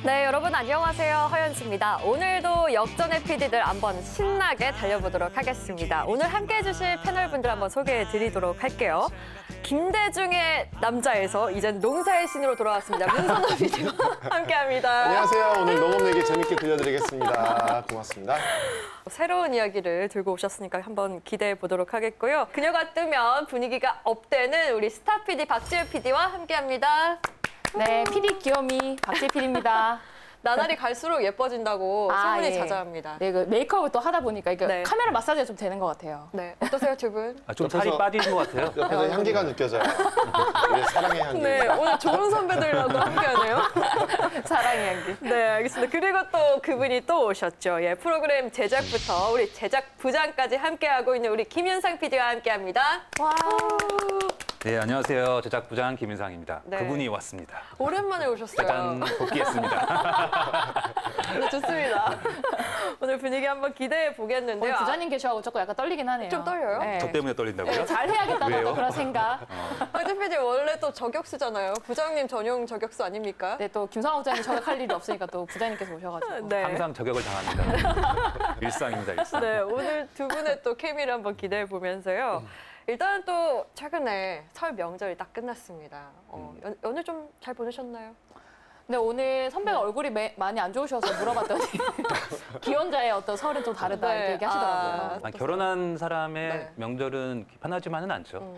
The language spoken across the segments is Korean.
네, 여러분 안녕하세요. 허연수입니다. 오늘도 역전의 PD들 한번 신나게 달려보도록 하겠습니다. 오늘 함께해 주실 패널분들 한번 소개해 드리도록 할게요. 김대중의 남자에서 이젠 농사의 신으로 돌아왔습니다. 문선호 PD와 함께합니다. 안녕하세요. 오늘 농업 얘기 재밌게 들려드리겠습니다. 고맙습니다. 새로운 이야기를 들고 오셨으니까 한번 기대해 보도록 하겠고요. 그녀가 뜨면 분위기가 업되는 우리 스타 PD 박지우 PD와 함께합니다. 네, PD 귀요미 박지우 PD입니다. 나날이 갈수록 예뻐진다고 소문이 자자합니다. 네, 그 메이크업을 또 하다 보니까 이게 네. 카메라 마사지가 좀 되는 것 같아요. 네, 어떠세요, 두 분? 좀 살이 빠진 것 같아요. 옆에서 향기가 느껴져요. 우리 사랑의 향기. 네, 오늘 좋은 선배들하고 함께하네요. 사랑의 향기. 네, 알겠습니다. 그리고 또 그분이 또 오셨죠. 예, 프로그램 제작부터 우리 제작 부장까지 함께하고 있는 우리 김윤상 PD와 함께합니다. 와. 네, 안녕하세요. 제작부장 김윤상입니다. 네. 그분이 왔습니다. 오랜만에 오셨어요. 짜잔, 복귀했습니다. 네, 좋습니다. 오늘 분위기 한번 기대해 보겠는데요. 오늘 부장님 계셔가지고 조금 약간 떨리긴 하네요. 좀 떨려요? 네. 저 때문에 떨린다고요? 네, 잘 해야겠다는 왜요? 그런 생각. 박지우 PD 원래 또 저격수잖아요. 부장님 전용 저격수 아닙니까? 네, 또 김상욱 부장님 저격할 일이 없으니까 또 부장님께서 오셔가지고. 네. 항상 저격을 당합니다. 일상입니다, 일상. 네, 오늘 두 분의 또 케미를 한번 기대해 보면서요. 일단 또 최근에 설 명절이 딱 끝났습니다. 연휴 좀 잘 보내셨나요? 근데 오늘 선배가 얼굴이 많이 안 좋으셔서 물어봤더니 기혼자의 어떤 설은 좀 다르다 네. 이렇게 얘기하시더라고요. 결혼한 사람의 네. 명절은 편하지만은 않죠.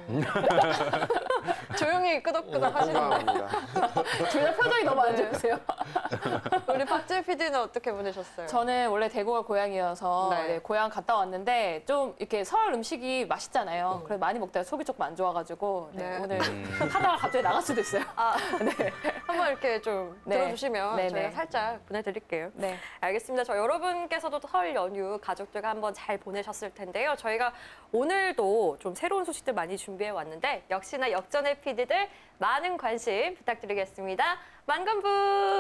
조용히 끄덕끄덕 하시는데 건강합니다. 둘 다 표정이 너무 안 좋으세요. 우리 박지우 PD는 어떻게 보내셨어요? 저는 원래 대구가 고향이어서 네. 네, 고향 갔다 왔는데 좀 이렇게 설 음식이 맛있잖아요. 그래서 많이 먹다가 속이 조금 안 좋아가지고 네, 네. 오늘 하다가 갑자기 나갈 수도 있어요. 네. 한번 이렇게 좀 네. 들어주시면 네, 저희가 네. 살짝 보내드릴게요. 네. 알겠습니다. 저 여러분께서도 설 연휴 가족들과 한번 잘 보내셨을 텐데요. 저희가 오늘도 좀 새로운 소식들 많이 준비해 왔는데 역시나 역전의 PD들 많은 관심 부탁드리겠습니다. 만관부!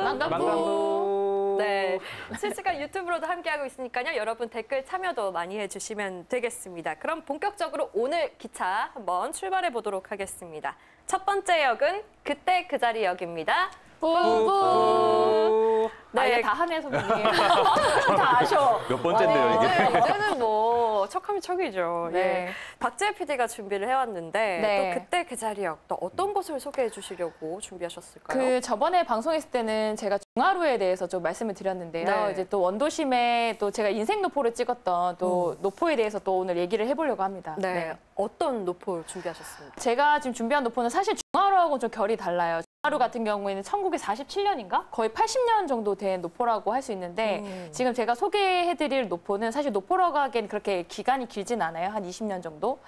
만관부! 네, 실시간 유튜브로도 함께하고 있으니까요. 여러분 댓글 참여도 많이 해주시면 되겠습니다. 그럼 본격적으로 오늘 기차 한번 출발해 보도록 하겠습니다. 첫 번째 역은 그때 그 자리 역입니다. 뿌뿌. 네. 아, 얘 다 하네, 선배님. 다 아셔. 몇 번째인데요, 이게? 이제는 뭐 척하면 척이죠. 네. 예. 박지우 PD가 준비를 해왔는데 네. 또 그때 그 자리 역, 또 어떤 곳을 소개해 주시려고 준비하셨을까요? 그 저번에 방송했을 때는 제가 중하루에 대해서 좀 말씀을 드렸는데요. 네. 이제 또 원도심에 또 제가 인생 노포를 찍었던 또 노포에 대해서 또 오늘 얘기를 해보려고 합니다. 네. 어떤 노포 준비하셨습니까? 제가 지금 준비한 노포는 사실 중하루하고 좀 결이 달라요. 중하루 같은 경우에는 1947년인가? 거의 80년 정도 된 노포라고 할 수 있는데 지금 제가 소개해드릴 노포는 사실 노포라고 하기엔 그렇게 기간이 길진 않아요. 한 20년 정도.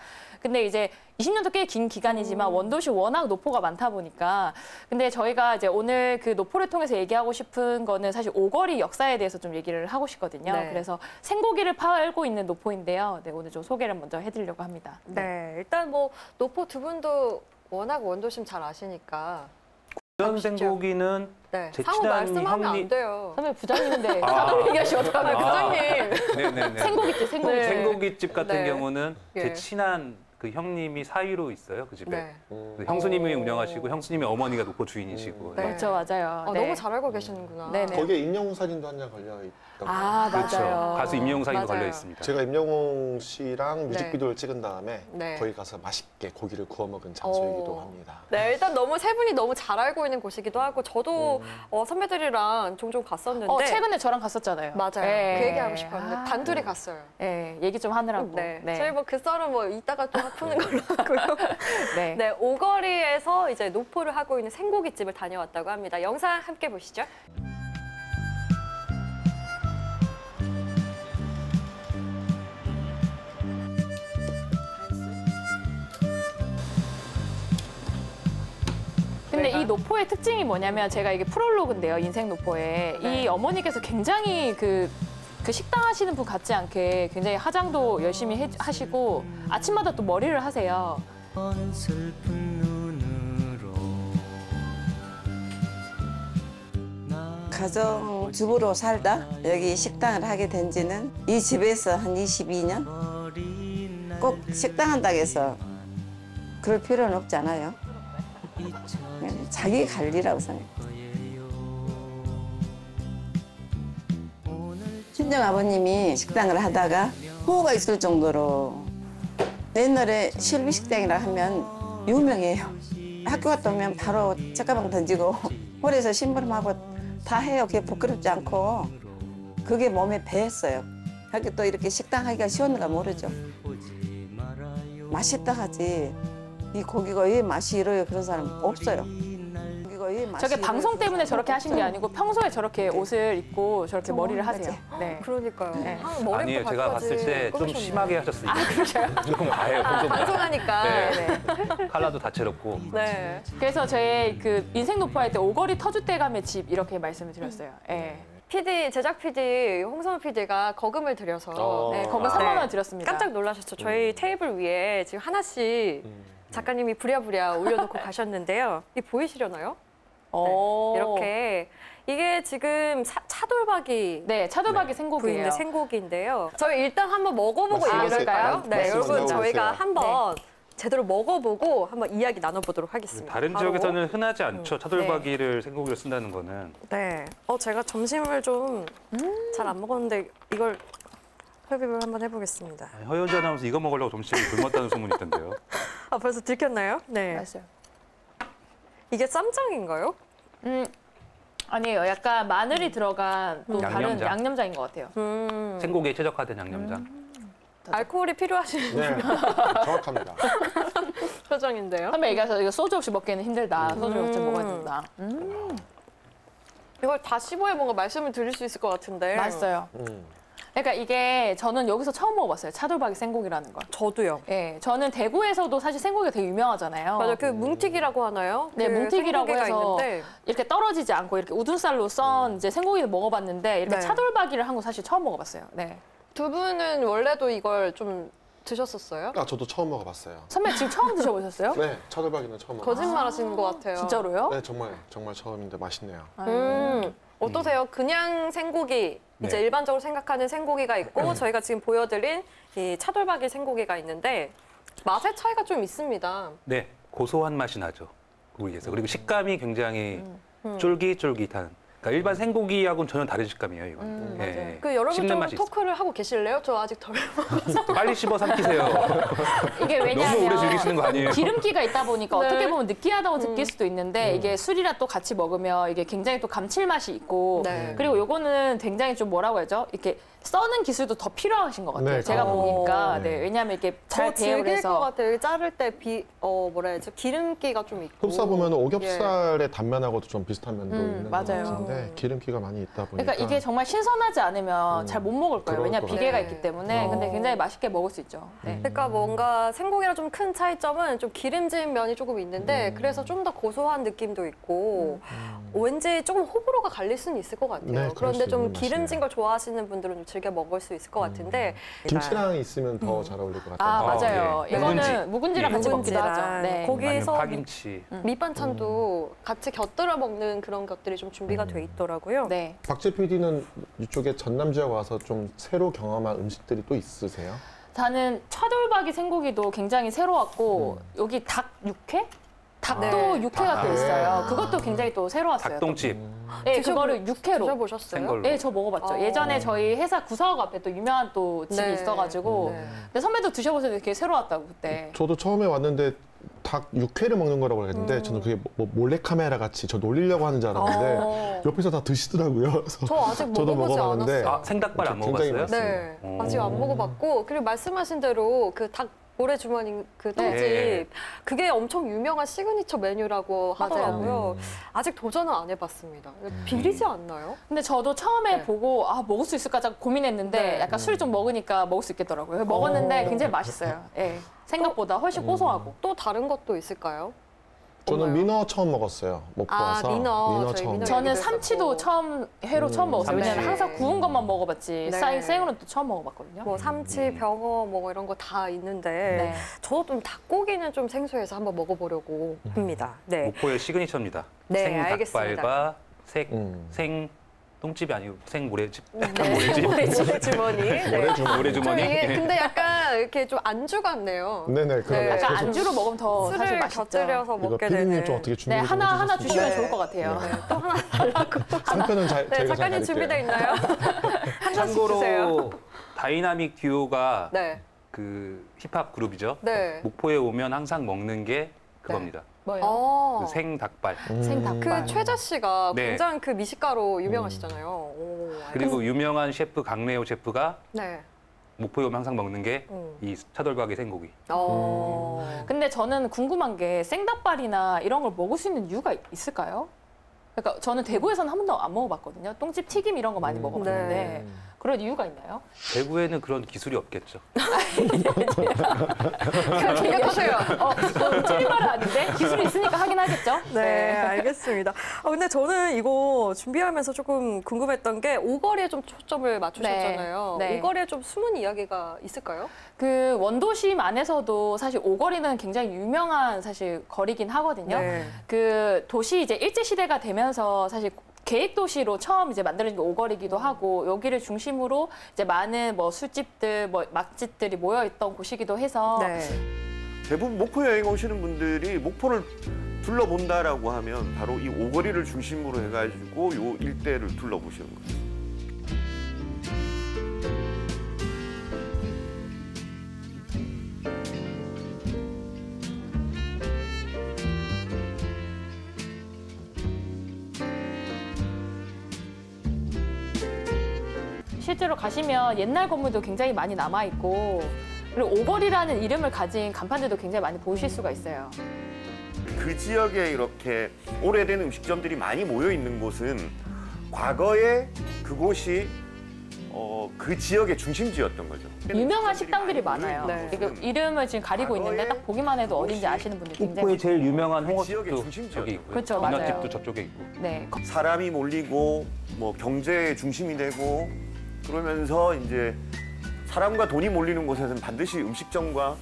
근데 이제 20년도 꽤 긴 기간이지만 원도시 워낙 노포가 많다 보니까 근데 저희가 이제 오늘 그 노포를 통해서 얘기하고 싶은 거는 사실 오거리 역사에 대해서 좀 얘기를 하고 싶거든요. 네. 그래서 생고기를 팔고 있는 노포인데요. 네, 오늘 좀 소개를 먼저 해드리려고 합니다. 네, 일단 뭐 노포 두 분도 워낙 원도심 잘 아시니까 이런 생고기는 네, 제 상호 친한 말씀하면 안 형님- 돼요. 선배 부장님인데 사람 얘기하시면 어떡하면 부장님. 네네네. 생고기집, 생고기. 네. 생고기집 같은 네. 경우는 예. 제 친한 그 형님이 사위로 있어요, 그 집에. 네. 그 형수님이 운영하시고 형수님의 어머니가 노포 주인이시고. 네. 그렇죠, 맞아요. 아, 네. 너무 잘 알고 계시는구나. 네네. 거기에 임영웅 사진도 한 장 걸려 있다고. 아, 그렇죠. 맞아요. 가수 임영웅 사진도 맞아요. 걸려 있습니다. 제가 임영웅 씨랑 뮤직비디오를 찍은 다음에 네. 거기 가서 맛있게 고기를 구워 먹은 장소이기도 오. 합니다. 네, 일단 세 분이 너무 잘 알고 있는 곳이기도 하고 저도 선배들이랑 종종 갔었는데 최근에 저랑 갔었잖아요. 맞아요. 네. 그 얘기하고 싶었는데 아, 단둘이 갔어요. 네, 얘기 좀 하느라고. 네. 저희 뭐 그 썰은 뭐 이따가 또 푸는 걸로 하고요. 네. 네, 오거리에서 이제 노포를 하고 있는 생고깃집을 다녀왔다고 합니다. 영상 함께 보시죠. 근데 이 노포의 특징이 뭐냐면 제가 이게 프롤로그인데요, 인생 노포에. 네. 이 어머니께서 굉장히 그 식당 하시는 분 같지 않게 굉장히 화장도 열심히 하시고 아침마다 또 머리를 하세요. 슬픈 눈으로 가정주부로 살다 여기 식당을 하게 된 지는 이 집에서 한 22년? 꼭 식당 한다고 해서 그럴 필요는 없잖아요. 그냥 자기 관리라고 생각해요. 친정 아버님이 식당을 하다가 호가 있을 정도로 옛날에 실비 식당이라 하면 유명해요. 학교 갔다 오면 바로 책가방 던지고 홀에서 심부름하고 다 해요. 그게 부끄럽지 않고 그게 몸에 배했어요. 하긴 또 이렇게 식당 하기가 쉬웠는가 모르죠. 맛있다 하지 이 고기가 왜 맛이 이래요 그런 사람 없어요. 고기가 왜 맛이 저게 방송 이래요? 때문에 저렇게 하신 게 아니고 평소에 저렇게 옷을 입고 저렇게 머리를 하세요. 거지. 네. 그러니까요. 네. 머리부터 아니에요. 제가 발끝까지 봤을 때 좀 꾸미셨네요. 심하게 하셨어요. 조금 가해요. 좀 방송하니까. 네. 네. 칼라도 다채롭고. 네. 그래서 제 그 인생 노포 할 때 오거리 터줏대감의 집 이렇게 말씀을 드렸어요. 네. PD, 제작 PD, 홍성우 PD가 거금을 들여서 네, 거기 아. 3만 원 네. 드렸습니다. 깜짝 놀라셨죠. 저희 테이블 위에 지금 하나씩 작가님이 부랴부랴 올려놓고 가셨는데요. 이 보이시려나요? 오. 이렇게 이게 지금 차돌박이 네, 차돌박이 생고기예요. 부인의 생고기인데요. 저희 일단 한번 먹어보고 말씀 얘기를 할까요? 나누세요. 네, 말씀 여러분 나누세요. 저희가 한번 제대로 먹어보고 한번 이야기 나눠보도록 하겠습니다. 다른 바로. 지역에서는 흔하지 않죠. 차돌박이를 생고기로 쓴다는 거는. 네. 제가 점심을 좀 잘 안 먹었는데 이걸 흡입을 한번 해보겠습니다. 아니, 허연지 아나운서 이거 먹으려고 점심을 굶었다는 소문이 있던데요. 아, 벌써 들켰나요? 네. 맞아요. 이게 쌈장인가요? 아니에요. 약간 마늘이 들어간 또 다른 양념장. 양념장인 것 같아요. 생고기에 최적화된 양념장. 알코올이 필요하신 네, 정확합니다. 표정인데요. 선배 얘기하셔서 이거 소주 없이 먹기는 힘들다. 소주 없이 먹어야 된다. 이걸 다 씹어야 뭔가 말씀을 드릴 수 있을 것 같은데. 맛있어요. 그러니까 이게 저는 여기서 처음 먹어봤어요. 차돌박이 생고기라는 걸. 저도요. 예, 저는 대구에서도 사실 생고기가 되게 유명하잖아요. 맞아요. 그 뭉튀기라고 하나요? 네, 그 뭉튀기라고 생고기가 해서 있는데 이렇게 떨어지지 않고 이렇게 우둔살로 썬 이제 생고기를 먹어봤는데 이렇게 네. 차돌박이를 한 거 사실 처음 먹어봤어요. 네. 두 분은 원래도 이걸 좀 드셨었어요? 아, 저도 처음 먹어봤어요. 선배 지금 처음 드셔보셨어요? 네, 차돌박이는 처음 먹어봤어요. 거짓말 하시는 것 같아요. 진짜로요? 네, 정말 처음인데 맛있네요. 어떠세요? 그냥 생고기, 이제 네. 일반적으로 생각하는 생고기가 있고 저희가 지금 보여드린 이 차돌박이 생고기가 있는데 맛의 차이가 좀 있습니다. 네, 고소한 맛이 나죠. 고기에서. 그리고 식감이 굉장히 쫄깃쫄깃한. 그러니까 일반 생고기하고는 전혀 다른 식감이에요, 이건. 예, 그 여러분 씹는 좀 맛이 있어요. 토크를 하고 계실래요? 저 아직 덜 빨리 씹어 삼키세요. 이게 너무 오래 왜냐하면 즐기시는 거 아니에요? 기름기가 있다 보니까 네. 어떻게 보면 느끼하다고 느낄 수도 있는데 이게 술이랑 또 같이 먹으면 이게 굉장히 또 감칠맛이 있고 네. 그리고 요거는 굉장히 좀 뭐라고 하죠? 이렇게 써는 기술도 더 필요하신 것 같아요. 네, 제가 보니까 네. 네, 왜냐하면 이게 더 잘 배합을 질길 것 해서 같아요. 자를 때 뭐라 해야죠? 기름기가 좀 있고. 흡사 보면 오겹살의 단면하고도 좀 비슷한 면도 있는 것 맞아요. 같은데 기름기가 많이 있다 보니까. 그러니까 이게 정말 신선하지 않으면 잘 못 먹을 거예요. 그럴 왜냐하면 것 비계가 같아요. 있기 때문에. 근데 굉장히 맛있게 먹을 수 있죠. 네. 그러니까 뭔가 생고기랑 좀 큰 차이점은 좀 기름진 면이 조금 있는데 그래서 좀 더 고소한 느낌도 있고 왠지 조금 호불호가 갈릴 수는 있을 것 같아요. 네, 그럴 그런데 수 좀 있는 기름진 맛이네요. 걸 좋아하시는 분들은 좀 즐겨 먹을 수 있을 것 같은데 김치랑 있으면 더 잘 어울릴 것 같아요. 아, 맞아요. 예. 이거는 묵은지랑 같이 먹기도 하죠. 묵은지랑 네. 고기- 아니면 거기에서 파김치. 밑반찬도 같이 곁들여 먹는 그런 것들이 좀 준비가 돼 있더라고요. 네. 박재 PD는 이쪽에 전남 지역 와서 좀 새로 경험한 음식들이 또 있으세요? 저는 차돌박이 생고기도 굉장히 새로웠고 여기 닭 육회? 닭도 네. 육회가 또 있어요. 그것도 굉장히 또 새로웠어요. 닭똥집. 네, 그거를 육회로. 드셔보셨어요? 생걸로. 네, 저 먹어봤죠. 예전에 저희 회사 구사옥 앞에 또 유명한 또 집이 네. 있어가지고. 네. 근데 선배도 드셔보셔도 되게 새로웠다고 그때. 저도 처음에 왔는데 닭 육회를 먹는 거라고 했는데 저는 그게 뭐 몰래카메라 같이 저 놀리려고 하는 줄 알았는데 옆에서 다 드시더라고요. 그래서 저 아직 저도 먹어보지 먹어봤는데 않았어요. 아, 생닭발 안 굉장히 먹어봤어요? 맛있어요. 네, 아직 안 먹어봤고 그리고 말씀하신 대로 그 닭 모래 주머니 그 떡집 네. 그게 엄청 유명한 시그니처 메뉴라고 맞아요. 하더라고요. 아직 도전은 안 해봤습니다. 비리지 않나요? 근데 저도 처음에 네. 보고 보고 수 있을까 고민했는데 네. 약간 술 좀 먹으니까 먹을 수 있겠더라고요. 먹었는데 굉장히 맛있어요. 예. 생각보다 훨씬 고소하고. 또 다른 것도 있을까요? 저는 없나요? 민어 처음 먹었어요. 먹고 아, 와서 민어. 저희 처음. 민어 저는 얘기도 삼치도 했었고. 회로 처음 먹었어요. 삼치. 왜냐면 항상 구운 것만 먹어봤지 네. 생으로는 또 처음 먹어봤거든요. 뭐 삼치, 병어 뭐 이런 거 다 있는데 네. 저도 좀 닭고기는 좀 생소해서 한번 먹어보려고 합니다. 네, 목포의 시그니처입니다. 네, 알겠습니다. 생닭발과 생 똥집이 아니고 생모래집. 모래집. 주머니. 네. 모래주머니. 좀 이게 근데 약간 이렇게 좀 안주 같네요. 네네 그러네요. 약간 그래서 안주로 먹으면 더 사실 술을 맛있죠. 곁들여서 이거 먹게 피디님 되는. 좀 어떻게 네, 준비를 좀 하나 해주셨으면 주시면 네. 좋을 것 같아요. 또 하나 달라고. 상표는 네, 저희가 잘 작가님 가릴게요. 준비돼 있나요? 한 잔씩 주세요. 참고로 다이나믹 듀오가 네. 그 힙합 그룹이죠. 네. 목포에 오면 항상 먹는 게 그겁니다. 뭐예요? 어. 그 생닭발. 생닭발. 그 최자 씨가 네. 굉장히 그 미식가로 유명하시잖아요. 오, 그리고 유명한 셰프 강래호 셰프가 네. 목포에 오면 항상 먹는 게 이 차돌박이 생고기. 근데 저는 궁금한 게 생닭발이나 이런 걸 먹을 수 있는 이유가 있을까요? 그러니까 저는 대구에서는 한 번도 안 먹어봤거든요. 똥집 튀김 이런 거 많이 먹어봤는데 네. 그런 이유가 있나요? 대구에는 그런 기술이 없겠죠. 생각하세요. 틀린 말은 아닌데 기술이 있으니까 하긴 하겠죠. 네, 알겠습니다. 근데 저는 이거 준비하면서 조금 궁금했던 게 오거리에 좀 초점을 맞추셨잖아요. 네. 네. 오거리에 좀 숨은 이야기가 있을까요? 그 원도심 안에서도 사실 오거리는 굉장히 유명한 사실 거리긴 하거든요. 네. 그 도시 이제 일제 시대가 되면서 사실 계획 도시로 처음 이제 만들어진 게 오거리기도 하고 여기를 중심으로 이제 많은 뭐 술집들, 뭐 맛집들이 모여 있던 곳이기도 해서 네. 대부분 목포 여행 오시는 분들이 목포를 둘러본다라고 하면 바로 이 오거리를 중심으로 해가지고 요 일대를 둘러보시는 거예요. 실제로 가시면 옛날 건물도 굉장히 많이 남아 있고 그리고 오거리라는 이름을 가진 간판들도 굉장히 많이 보실 수가 있어요. 그 지역에 이렇게 오래된 음식점들이 많이 모여 있는 곳은 과거에 그곳이 그 지역의 중심지였던 거죠. 유명한 식당들이 많아요. 네. 이거 이름을 지금 가리고 있는데 딱 보기만 해도 어딘지 아시는 분들 굉장히 목포의 제일 유명한 그 지역의 홍어집도 중심지였던 저기 있고요. 그렇죠, 맞아요. 민어집도 저쪽에 있고. 네. 사람이 몰리고 뭐 경제의 중심이 되고 그러면서 이제 사람과 돈이 몰리는 곳에서는 반드시 음식점과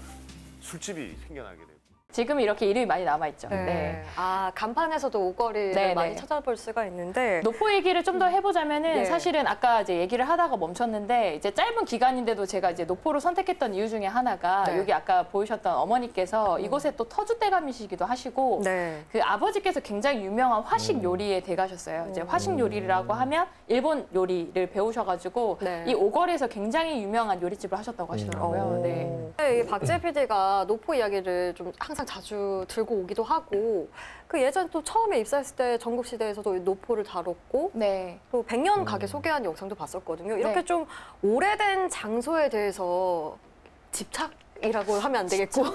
술집이 생겨나게 되고. 지금 이렇게 이름이 많이 남아 있죠. 네. 네. 아, 간판에서도 오거리를 네, 많이 네. 찾아볼 수가 있는데 노포 얘기를 좀 더 해보자면은 네. 사실은 아까 이제 얘기를 하다가 멈췄는데 이제 짧은 기간인데도 제가 이제 노포를 선택했던 이유 중에 하나가 네. 여기 아까 보이셨던 어머니께서 이곳에 또 터줏대감이시기도 하시고 네. 그 아버지께서 굉장히 유명한 화식 요리에 대가셨어요. 이제 화식 요리라고 하면 일본 요리를 배우셔가지고 네. 이 오거리에서 굉장히 유명한 요리집을 하셨다고 하시더라고요. 네. 네, 이 박재 PD가 노포 이야기를 좀 항상 자주 들고 오기도 하고 그 예전 또 처음에 입사했을 때 전국시대에서도 노포를 다뤘고 네. 또 100년 가게 소개한 영상도 봤었거든요. 이렇게 네. 좀 오래된 장소에 대해서 집착이라고 하면 안 되겠고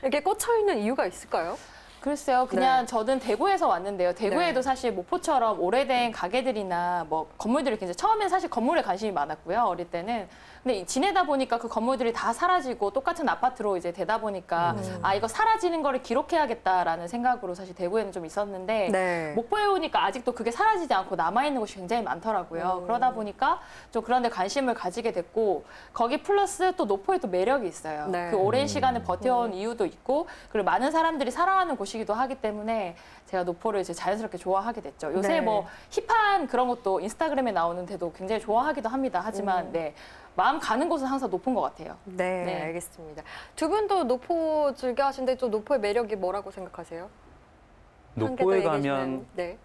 이렇게 꽂혀 있는 이유가 있을까요? 글쎄요, 그냥 네. 저는 대구에서 왔는데요. 대구에도 네. 사실 목포처럼 오래된 가게들이나 뭐 건물들이 굉장히 처음엔 사실 건물에 관심이 많았고요. 어릴 때는. 근데 지내다 보니까 그 건물들이 다 사라지고 똑같은 아파트로 이제 되다 보니까 아, 이거 사라지는 거를 기록해야겠다라는 생각으로 사실 대구에는 좀 있었는데 네. 목포에 오니까 아직도 그게 사라지지 않고 남아있는 곳이 굉장히 많더라고요. 그러다 보니까 좀 그런 데 관심을 가지게 됐고 거기 플러스 또 노포에 또 매력이 있어요. 네. 그 오랜 시간을 버텨온 이유도 있고 그리고 많은 사람들이 살아가는 곳이기도 하기 때문에 제가 노포를 이제 자연스럽게 좋아하게 됐죠. 요새 네. 뭐 힙한 그런 것도 인스타그램에 나오는데도 굉장히 좋아하기도 합니다. 하지만 네, 마음 가는 곳은 항상 높은 것 같아요. 네, 네. 알겠습니다. 두 분도 노포 즐겨 하시는데 또 노포의 매력이 뭐라고 생각하세요? 노포에 한 개 더 가면 얘기해 주시면. 네.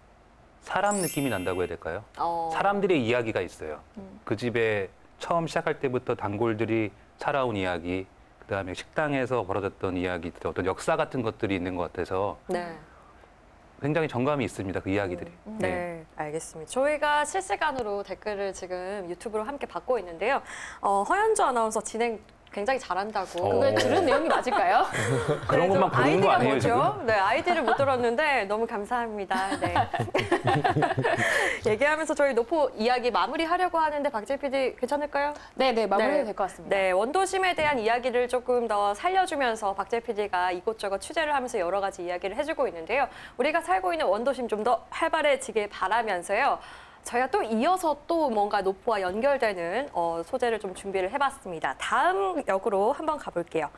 사람 느낌이 난다고 해야 될까요? 사람 사람들의 이야기가 있어요. 그 집에 처음 시작할 때부터 단골들이 살아온 이야기, 그다음에 식당에서 벌어졌던 이야기들, 어떤 역사 같은 것들이 있는 것 같아서 네. 굉장히 정감이 있습니다. 그 이야기들이. 네, 알겠습니다. 저희가 실시간으로 댓글을 지금 유튜브로 함께 받고 있는데요. 허연주 아나운서 진행 굉장히 잘한다고. 그게 들은 내용이 맞을까요? 그런 것만 보는 거 아이디가 아니에요, 뭐죠? 지금? 네, 아이디를 못 들었는데 너무 감사합니다. 네. 얘기하면서 저희 노포 이야기 마무리하려고 하는데 박재 PD 괜찮을까요? 네, 마무리해도 네. 될 것 같습니다. 네, 원도심에 대한 이야기를 조금 더 살려주면서 박재 PD가 이곳저곳 취재를 하면서 여러 가지 이야기를 해주고 있는데요. 우리가 살고 있는 원도심 좀 더 활발해지길 바라면서요. 저희가 또 이어서 또 뭔가 노포와 연결되는 소재를 좀 준비를 해봤습니다. 다음 역으로 한번 가볼게요.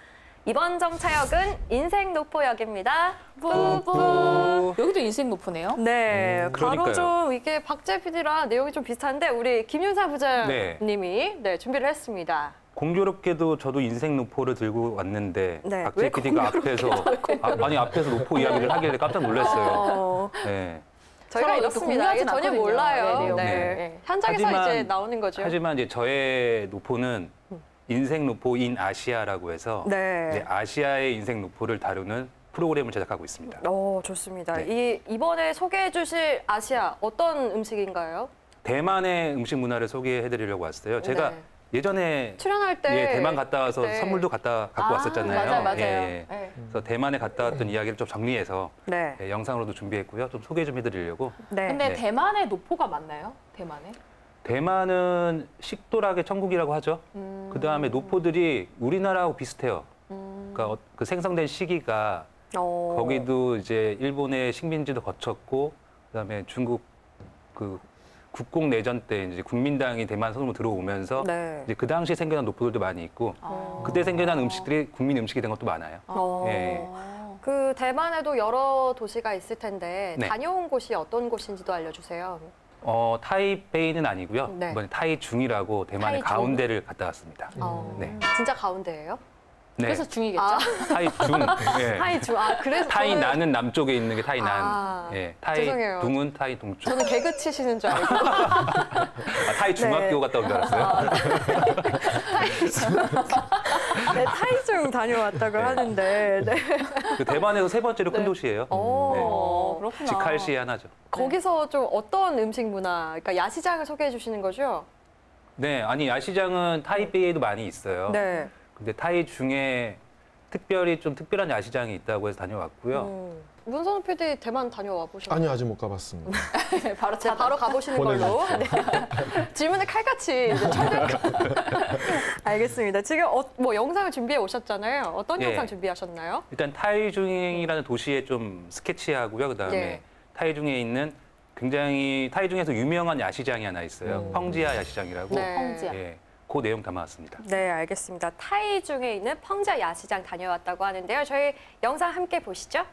이번 정차역은 인생노포역입니다. 뿌뿌. 여기도 인생 높으네요. 네, 바로 그러니까요. 좀 이게 박재 PD랑 내용이 좀 비슷한데 우리 김윤사 부장님이 네, 준비를 했습니다. 공교롭게도 저도 인생 노포를 들고 왔는데 네, 박재 왜 PD가 앞에서 앞에서 노포 이야기를 하길래 깜짝 놀랐어요. 네. 저희가 서로 이렇습니다. 이게 공유하진 전혀 않거든요. 몰라요. 네, 네. 네. 현장에서 하지만- 이제 나오는 거죠. 하지만 이제 저의 노포는 인생 노포 인 아시아라고 해서 네. 이제 아시아의 인생 노포를 다루는 프로그램을 제작하고 있습니다. 좋습니다. 네. 이번에 소개해 주실 아시아 어떤 음식인가요? 대만의 음식 문화를 소개해드리려고 왔어요. 제가 네. 예전에 출연할 때 대만 갔다 와서 그때- 선물도 갖고 왔었잖아요. 맞아요. 예. 네. 그래서 대만에 갔다 왔던 이야기를 좀 정리해서 네. 영상으로도 준비했고요. 좀 소개 좀 해드리려고. 네. 근데 네. 대만의 노포가 맞나요? 대만에? 대만은 식도락의 천국이라고 하죠. 그 다음에 노포들이 우리나라하고 비슷해요. 그러니까 그 생성된 시기가 거기도 이제 일본의 식민지도 거쳤고, 그다음에 중국 그 국공 내전 때 이제 국민당이 대만 선으로 들어오면서 네. 이제 그 당시에 생겨난 노포들도 많이 있고, 그때 생겨난 음식들이 국민 음식이 된 것도 많아요. 예. 그 대만에도 여러 도시가 있을 텐데 네. 다녀온 곳이 어떤 곳인지도 알려주세요. 타이베이는 아니고요. 네. 이번에 타이중이라고 대만의 타이중? 가운데를 갔다 왔습니다. 네. 진짜 가운데예요? 네. 그래서 중이겠죠? 타이중. 예. 타이중. 그래서 타이 저는- 나는 남쪽에 있는 게 타이난. 아, 예. 죄송해요. 타이둥은 타이 동쪽. 저는 개그 치시는 줄 알고. 타이 중학교 네. 갔다 온 줄 알았어요. 네, 타이중 다녀왔다고 네. 하는데. 네. 그 대만에서 세 번째로 큰 도시예요. 그렇구나. 직할시에 하나죠. 거기서 좀 어떤 음식 문화, 그러니까 야시장을 소개해 주시는 거죠? 네, 아니 야시장은 타이베이에도 많이 있어요. 네. 근데 타이 중에 특별히 좀 특별한 야시장이 있다고 해서 다녀왔고요. 문선우 PD 대만 다녀와 보셨나요? 아니요, 아직 못 가봤습니다. 바로 자, 바로 가보시는 걸로. 네. 질문을 칼같이 이제 알겠습니다. 지금 뭐 영상을 준비해 오셨잖아요. 어떤 예. 영상 준비하셨나요? 일단 타이중이라는 도시에 좀 스케치하고요. 그다음에 예. 타이중에 있는 굉장히 타이중에서 유명한 야시장이 하나 있어요. 펑지아 야시장이라고. 네. 펑지아. 예, 그 내용 담아왔습니다. 네, 알겠습니다. 타이중에 있는 펑지아 야시장 다녀왔다고 하는데요. 저희 영상 함께 보시죠.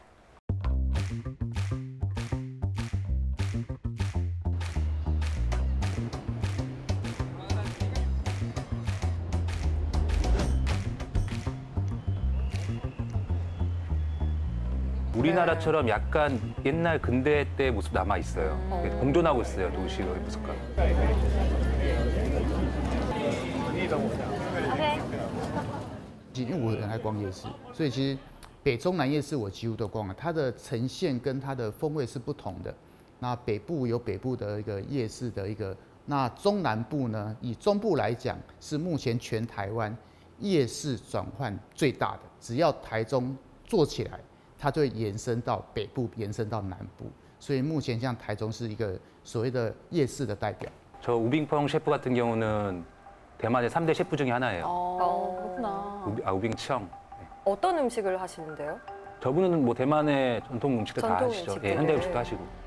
우리나라처럼 약간 옛날 근대 때 모습 남아 있어요. 공존하고 있어요, 도시의 모습과. 因为我很爱逛夜市，所以其实北中南夜市我几乎都逛了。它的呈现跟它的风味是不同的。那北部有北部的一个夜市的一个，那中南部呢，以中部来讲是目前全台湾夜市转换最大的。只要台中做起来，它就会延伸到北部，延伸到南部。所以目前像台中是一个所谓的夜市的代表。 저 우빙펑 셰프 같은 경우는 대만의 3대 셰프 중에 하나예요. 그렇구나. 우빙청. 어떤 음식을 하시는데요? 저분은 뭐 대만의 전통 음식들 다 전통 하시죠. 음식들. 예, 현대 음식도 하시고.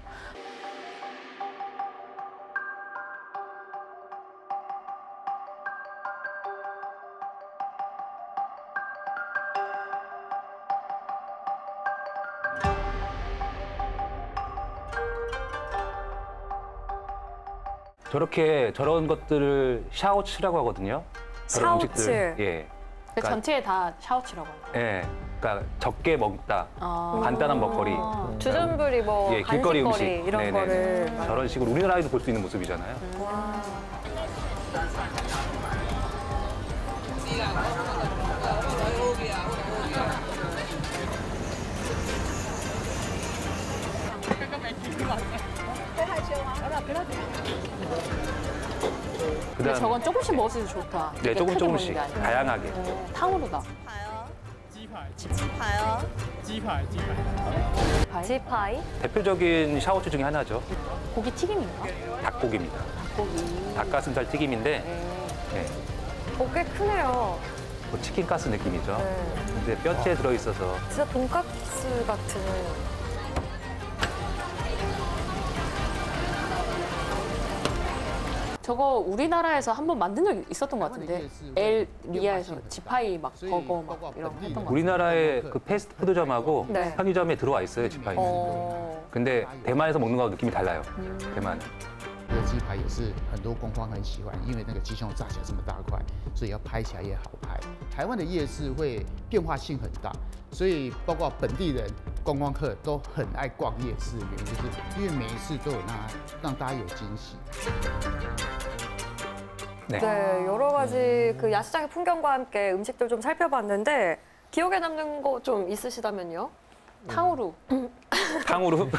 저런 것들을 샤오츠라고 하거든요. 저런 샤오츠. 음식들. 예. 그 전체에 다 샤오치라고 하는 거예요. 예. 그러니까 적게 먹다. 간단한 먹거리. 주전부리, 뭐 예, 길거리 간식거리 음식. 이런 네네. 거를 저런 식으로 우리나라에도 볼 수 있는 모습이잖아요. 근데 그다음 저건 조금씩 먹어도 좋다. 네, 이게 조금 크게 조금씩 먹는 게 아니라. 다양하게. 탕후루다. 지파이. 대표적인 샤오츠 중에 하나죠. 고기 튀김인가? 닭고기입니다. 고기. 닭가슴살 튀김인데 네, 꽤 크네요. 뭐 치킨 가스 느낌이죠. 네. 근데 뼈째 들어 있어서 진짜 돈까스 같은. 저거 우리나라에서 한번 만든 적 있었던 것 같은데 엘 리아에서 지파이 막 버거 막 이런 거 했던 것 우리나라의 그 패스트푸드점하고 네. 편의점에 들어와 있어요, 지파이는. 근데 대만에서 먹는 거하고 느낌이 달라요. 대만. 这个鸡排也是很多公方很喜欢，因为那个鸡胸炸起来这么大块，所以要拍起来也好拍。台湾的夜市会变化性很大，所以包括本地人观光客都很爱逛夜市的原因，就是因为每一次都有让大家有惊喜。 네. 네, 여러 가지 그 야시장의 풍경과 함께 음식들 좀 살펴봤는데 기억에 남는 거 좀 있으시다면요? 탕후루. 탕후루?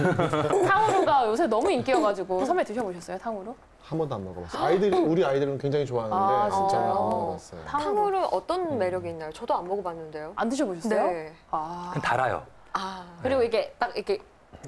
탕후루가 요새 너무 인기여가지고 선배 드셔보셨어요, 탕후루? 한 번도 안 먹어봤어요. 우리 아이들은 굉장히 좋아하는데 아, 진짜 진짜요? 안 먹어봤어요. 탕후루 어떤 매력이 있나요? 저도 안 먹어봤는데요. 안 드셔보셨어요? 네. 아. 그냥 달아요. 그리고 이게 딱 이렇게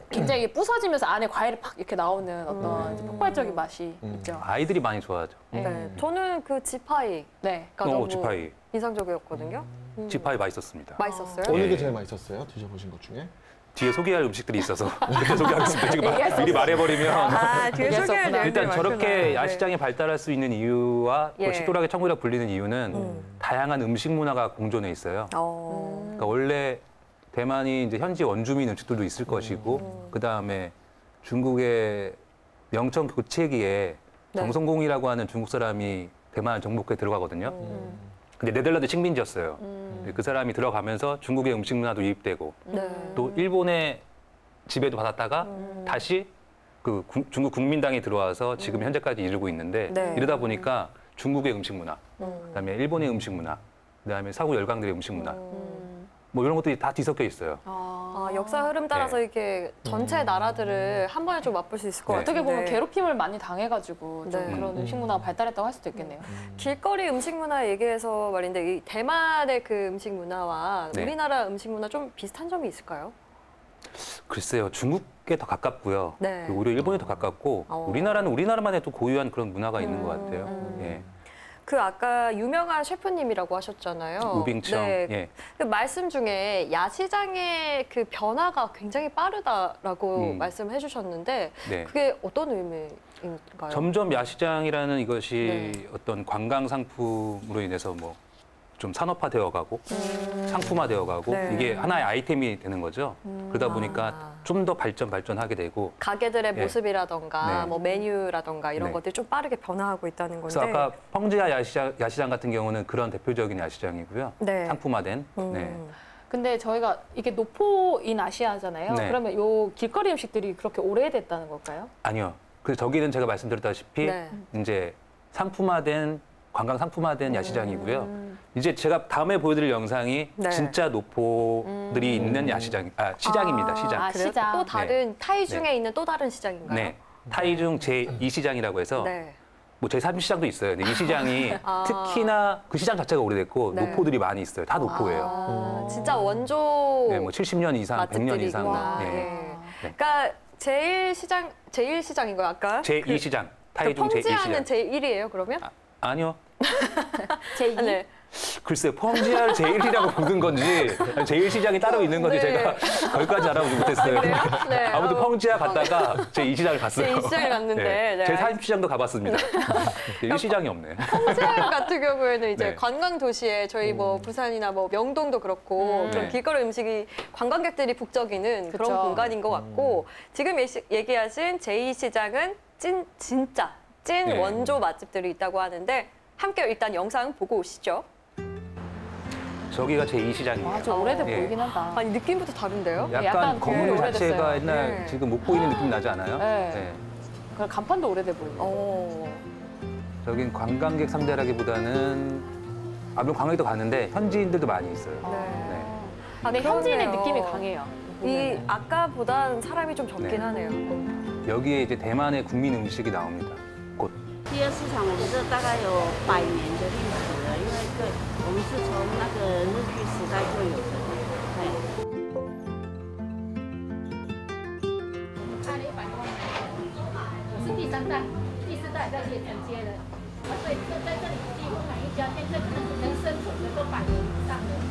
굉장히 부서지면서 안에 과일이 팍 이렇게 나오는 어떤 폭발적인 맛이 있죠. 아이들이 많이 좋아하죠. 네, 저는 그 지파이가 네. 너무 지파이. 인상적이었거든요. 지파이 맛있었습니다. 맛있었어요? 어느 게 예. 제일 맛있었어요? 드셔보신 것 중에? 뒤에 소개할 음식들이 있어서 그때 소개하겠습니다. 지금 미리 말해버리면. 아, 뒤에 얘기할 수 소개할 없구나. 내용들이 일단 저렇게 많구나. 야시장이 발달할 수 있는 이유와 또 예. 식도락의 천국이라고 불리는 이유는 다양한 음식 문화가 공존해 있어요. 그러니까 원래 대만이 이제 현지 원주민 음식들도 있을 것이고 그 다음에 중국의 명청 교체기에 네. 정성공이라고 하는 중국 사람이 대만 정복에 들어가거든요. 근데 네덜란드 식민지였어요. 그 사람이 들어가면서 중국의 음식 문화도 유입되고 네. 또 일본의 지배도 받았다가 다시 그 중국 국민당이 들어와서 지금 현재까지 이르고 있는데 네. 이러다 보니까 중국의 음식 문화, 그다음에 일본의 음식 문화, 그다음에 사구 열강들의 음식 문화, 뭐 이런 것들이 다 뒤섞여 있어요. 아, 역사 흐름 따라서 네. 이렇게 전체 나라들을 한 번에 좀 맛볼 수 있을 것 네. 같아요. 어떻게 보면 괴롭힘을 많이 당해가지고 좀 네. 그런 음식 문화가 발달했다고 할 수도 있겠네요. 길거리 음식 문화 얘기해서 말인데 이 대만의 그 음식 문화와 네. 우리나라 음식 문화 좀 비슷한 점이 있을까요? 글쎄요, 중국에 더 가깝고요. 네. 그리고 오히려 일본에 더 가깝고 우리나라는 우리나라만의 또 고유한 그런 문화가 있는 것 같아요. 예. 그 아까 유명한 셰프님이라고 하셨잖아요. 우빙청. 네. 예. 그 말씀 중에 야시장의 그 변화가 굉장히 빠르다라고 말씀을 해주셨는데 네. 그게 어떤 의미인가요? 점점 야시장이라는 이것이 네. 어떤 관광 상품으로 인해서 뭐 좀 산업화되어가고 상품화되어가고 네. 이게 하나의 아이템이 되는 거죠. 그러다 보니까 좀 더 발전하게 되고. 가게들의 예. 모습이라던가 네. 뭐 메뉴라던가 이런 네. 것들이 좀 빠르게 변화하고 있다는 건데. 그래서 아까 펑지아 야시장 같은 경우는 그런 대표적인 야시장이고요. 네. 상품화된. 네. 근데 저희가 이게 노포인 아시아잖아요. 네. 그러면 요 길거리 음식들이 그렇게 오래됐다는 걸까요? 아니요. 그래서 저기는 제가 말씀드렸다시피 네. 이제 관광 상품화된 야시장이고요. 이제 제가 다음에 보여드릴 영상이 네. 진짜 노포들이 있는 시장입니다. 시장. 아, 그래요? 시장. 또 다른 타이중에 네. 있는 또 다른 시장인가요? 네. 타이중 제2시장이라고 해서 네. 뭐 제3시장도 있어요. 근데 이 시장이 아. 특히나 그 시장 자체가 오래됐고 네. 노포들이 많이 있어요. 다 노포예요. 아, 진짜 원조 네, 뭐 70년 이상, 100년 이상. 맛집들이구나. 네. 네. 그러니까 제1시장인 거예요, 아까? 제2시장. 타이중 펑지아는 제2시장. 제1이에요, 그러면? 아니요. 제2? 네. 글쎄요, 펑지아를 제1이라고 부른 건지 제1시장이 따로 있는 건지 네. 제가 거기까지 알아보지 못했어요. 그래요? 네. 아무튼 펑지아 갔다가 제2시장을 갔어요. 제2시장을 갔는데. 네. 제3시장도 가봤습니다. 1시장이 없네. 펑지아 같은 경우에는 이제 네. 관광 도시에 저희 뭐 부산이나 뭐 명동도 그렇고 그런 네. 길거리 음식이 관광객들이 북적이는 그런 그쵸. 공간인 것 같고 지금 얘기하신 제2시장은 진짜 찐 네. 원조 맛집들이 있다고 하는데 함께 일단 영상 보고 오시죠. 저기가 제2시장이에요. 아, 좀 오래돼 예. 보이긴 하다. 아니 느낌부터 다른데요? 약간 약간 건물 그 자체가 오래됐어요. 옛날 네. 지금 못 보이는 느낌 나지 않아요? 네. 그 간판도 오래돼 보이고. 어. 저긴 관광객 상대라기보다는 물론 관광객도 가는데 현지인들도 많이 있어요. 네. 근데 그러네요. 현지인의 느낌이 강해요. 이 아까보단 사람이 좀 적긴 네. 하네요. 여기에 이제 대만의 국민 음식이 나옵니다. 곧. 第二市场我觉得大概有100年的历史了，因为我们是从那个日据时代就有的。我是第3代、第4代在这里承接的，所以在这里几乎每一家店，这可能是能生存的都100年以上的。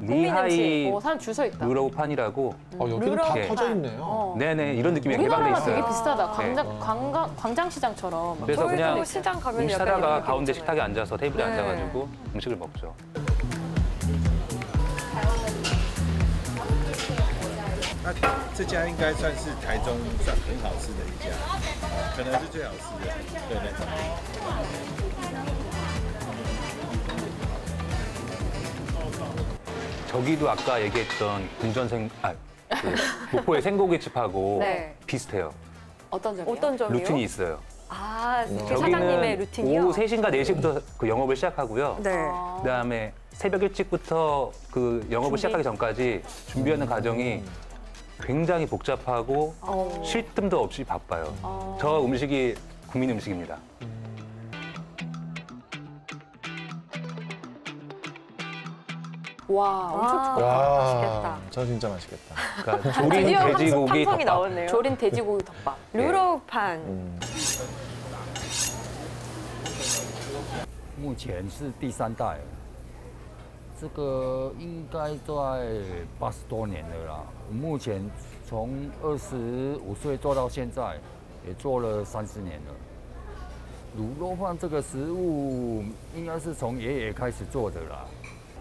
니하이 사람 줄 서 있다. 루로판이라고 여기는 다 네. 터져 있네요. 네네 이런 느낌이 개방돼 우리나라랑 되게 있어요. 비슷하다. 네. 광장시장처럼. 그래서 저희도 그냥 시장 가면 음식 약간 이런 사다가 느낌 가운데 있잖아요. 식탁에 앉아서 테이블에 네. 앉아가지고 음식을 먹죠. 这家应该算是台中算很好吃的一家，可能是最好吃的。对对。 저기도 아까 얘기했던 목포의 생고기집하고 네. 비슷해요. 어떤 점이요? 어떤 점이요? 루틴이 있어요. 아, 그 사장님의 루틴이요? 오후 3시인가 4시부터 그 영업을 시작하고요. 네. 그다음에 새벽 일찍부터 그 영업을 시작하기 전까지 준비하는 과정이 굉장히 복잡하고 쉴 틈도 없이 바빠요. 저 음식이 국민 음식입니다. 와, 엄청 두껍다. 맛있겠다. 저 진짜 맛있겠다. 그러니까 조린 드디어 돼지고기 함성이 덮밥. 나오네요. 조린 돼지고기 덮밥. 루로판. 目前是第3代，这个应该在80多年了啦。我目前从25岁做到现在，也做了30年了。卤肉饭这个食物应该是从爷爷开始做的啦。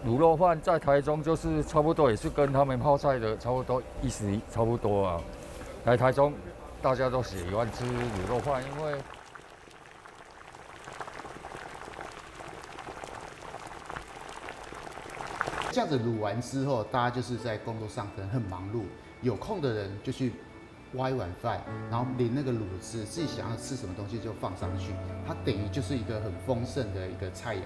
卤肉饭在台中就是差不多也是跟他们泡菜的差不多意思差不多啊。来台中大家都喜欢吃卤肉饭，因为 这样子卤完之后，大家就是在工作上可能很忙碌，有空的人就去挖一碗饭，然后淋那个卤汁，自己想要吃什么东西就放上去，它等于就是一个很丰盛的一个菜肴。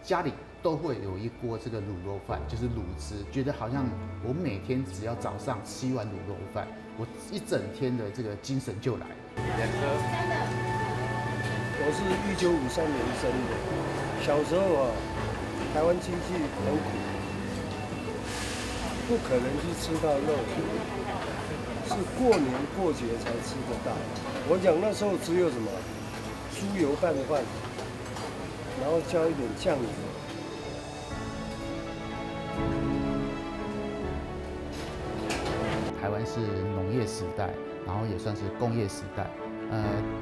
家里都会有一锅这个卤肉饭，就是卤汁，觉得好像我每天只要早上吃一碗卤肉饭，我一整天的这个精神就来了。我是1953年生的，小时候啊，台湾经济很苦。 不可能去吃到肉，是过年过节才吃得到。我讲那时候只有什么猪油拌饭，然后加一点酱油。台湾是农业时代，然后也算是工业时代。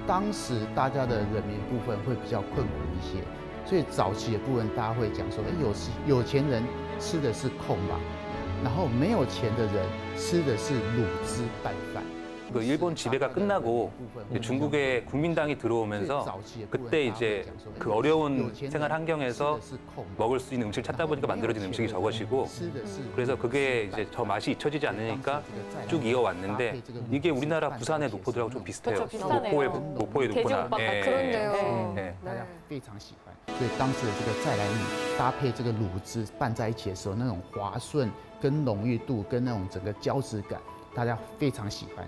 当时大家的人民部分会比较困苦一些，所以早期的部分大家会讲说，有钱人吃的是空吧。 然后没有钱的人吃的是卤汁拌饭。 그 일본 지배가 끝나고 중국에 국민당이 들어오면서 그때 이제 그 어려운 생활 환경에서 먹을 수 있는 음식을 찾다 보니까 만들어진 음식이 저것이고 그래서 그게 이제 저 맛이 잊혀지지 않으니까 쭉 이어왔는데 이게 우리나라 부산의 노포들하고 좀 비슷해요. 노포의 노포나. 예. 그렇네요. 네. 大家非常喜欢，所以当时的这个再来米搭配这个卤汁拌在一起的时候，那种滑顺跟浓郁度跟那种整个胶质感，大家非常喜欢。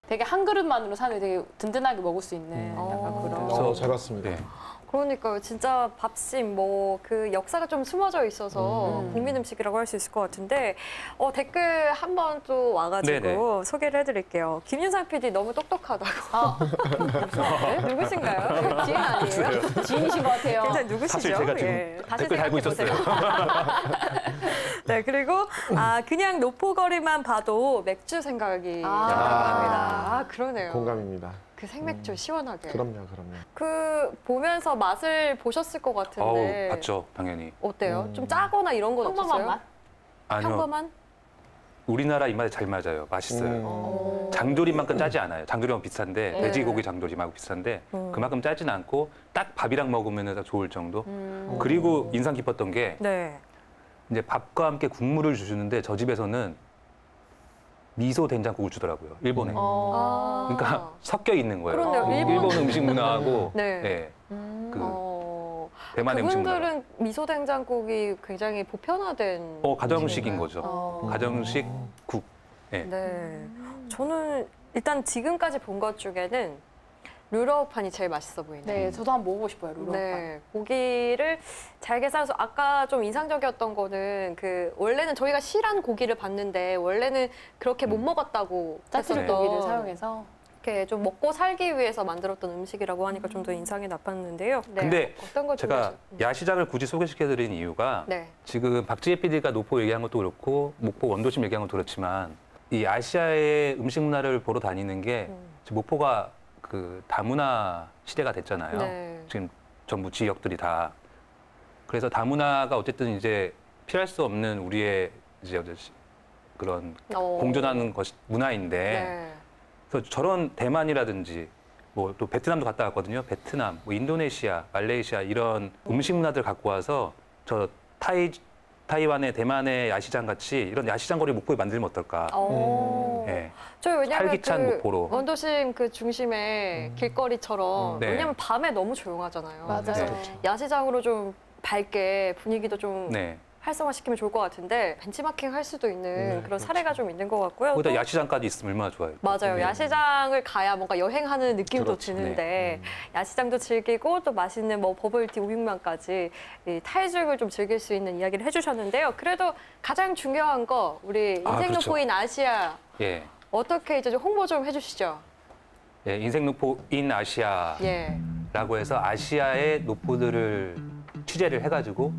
되게 한 그릇만으로 사는 되게 든든하게 먹을 수 있는 약간 그런. 잘 봤습니다. 네. 그러니까요. 진짜 밥심 뭐 그 역사가 좀 숨어져 있어서 국민 음식이라고 할 수 있을 것 같은데 댓글 한 번 또 와가지고 네네. 소개를 해드릴게요. 김윤상 PD 너무 똑똑하다고. 누구신가요? 지인 아니에요? 지인이신 것 같아요. 굉장히 누구시죠? 사실 제가 지금 예. 다시 댓글 달고 있었어요. 네, 그리고 그냥 노포거리만 봐도 맥주 생각이 납니다. 그러네요. 공감입니다. 그 생맥주 시원하게. 그럼요. 그 보면서 맛을 보셨을 것 같은데. 봤죠, 당연히. 어때요? 좀 짜거나 이런 건 평범한 없었어요? 맛? 아니요. 평범한? 우리나라 입맛에 잘 맞아요. 맛있어요. 장조림만큼 짜지 않아요. 장조림하고 비슷한데 돼지고기 장조림하고 비슷한데 그만큼 짜진 않고 딱 밥이랑 먹으면 딱 좋을 정도. 그리고 인상 깊었던 게 이제 밥과 함께 국물을 주시는데 저 집에서는 미소 된장국을 주더라고요. 일본에. 그러니까 섞여 있는 거예요. 그렇네요. 일본 음식 문화하고 네. 대만의 음식 문화. 그분들은 미소 된장국이 굉장히 보편화된 가정식인 거죠. 가정식 국. 네. 저는 일단 지금까지 본 것 중에는 루러판이 제일 맛있어 보이네요. 네, 저도 한번 먹어보고 싶어요, 루러판. 네, 고기를 잘게 싸서 아까 좀 인상적이었던 거는 그 원래는 저희가 실한 고기를 봤는데 원래는 그렇게 못 먹었다고 짜투리 고기를 사용해서 이렇게 좀 먹고 살기 위해서 만들었던 음식이라고 하니까 좀 더 인상이 나빴는데요. 네. 근데 어떤 걸 제가 야시장을 굳이 소개시켜드린 이유가 지금 박지혜 PD가 노포 얘기한 것도 그렇고 목포 원도심 얘기한 것도 그렇지만 이 아시아의 음식 문화를 보러 다니는 게 목포가 그 다문화 시대가 됐잖아요. 지금 전부 지역들이 다. 그래서 다문화가 어쨌든 이제 피할 수 없는 우리의 이제 그런 공존하는 문화인데 네. 그래서 저런 대만이라든지 뭐 또 베트남도 갔다 왔거든요. 베트남, 뭐 인도네시아, 말레이시아 이런 음식 문화들 갖고 와서 저 타이완의 대만의 야시장 같이 이런 야시장 거리 목포에 만들면 어떨까? 네. 저희 왜냐면 활기찬 그 목포로. 원도심 그 중심의 길거리처럼 네. 왜냐면 밤에 너무 조용하잖아요. 맞아요. 그래서 야시장으로 좀 밝게 분위기도 좀 네. 활성화시키면 좋을 것 같은데 벤치마킹 할 수도 있는 네, 그런 그렇죠. 사례가 좀 있는 것 같고요. 거기다 또 야시장까지 있으면 얼마나 좋아요. 맞아요. 네. 야시장을 가야 뭔가 여행하는 느낌도 그렇죠. 드는데 야시장도 즐기고 또 맛있는 뭐 버블티 우육면까지 이 탈죽을 좀 즐길 수 있는 이야기를 해주셨는데요. 그래도 가장 중요한 거 우리 인생 그렇죠. 노포인 아시아 예. 어떻게 이제 좀 홍보 좀 해주시죠. 예, 인생 노포인 아시아라고 예. 해서 아시아의 노포들을 취재를 해가지고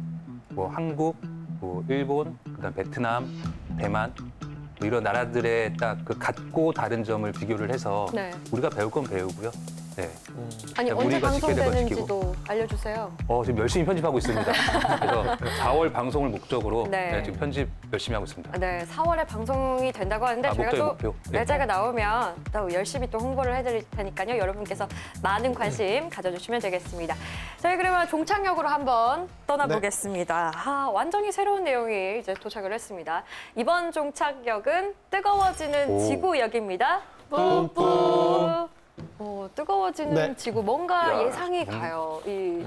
뭐 한국, 뭐 일본, 그다음 베트남, 대만 뭐 이런 나라들의 딱 그 같고 다른 점을 비교를 해서 네. 우리가 배울 건 배우고요. 네. 아니 그러니까 언제 우리가 지켜야 될건 방송되는지도 알려주세요. 지금 열심히 편집하고 있습니다. 그래서 4월 방송을 목적으로 네. 네, 지금 편집 열심히 하고 있습니다. 네, 4월에 방송이 된다고 하는데 저희가 목표예요, 또 목표. 네. 날짜가 나오면 또 열심히 또 홍보를 해드릴 테니까요. 여러분께서 많은 관심 가져주시면 되겠습니다. 저희 그러면 종착역으로 한번 떠나보겠습니다. 완전히 새로운 내용이 이제 도착을 했습니다. 이번 종착역은 뜨거워지는 지구역입니다. 뿌뿌. 뜨거워지는 네. 지구 뭔가 야, 예상이 가요. 이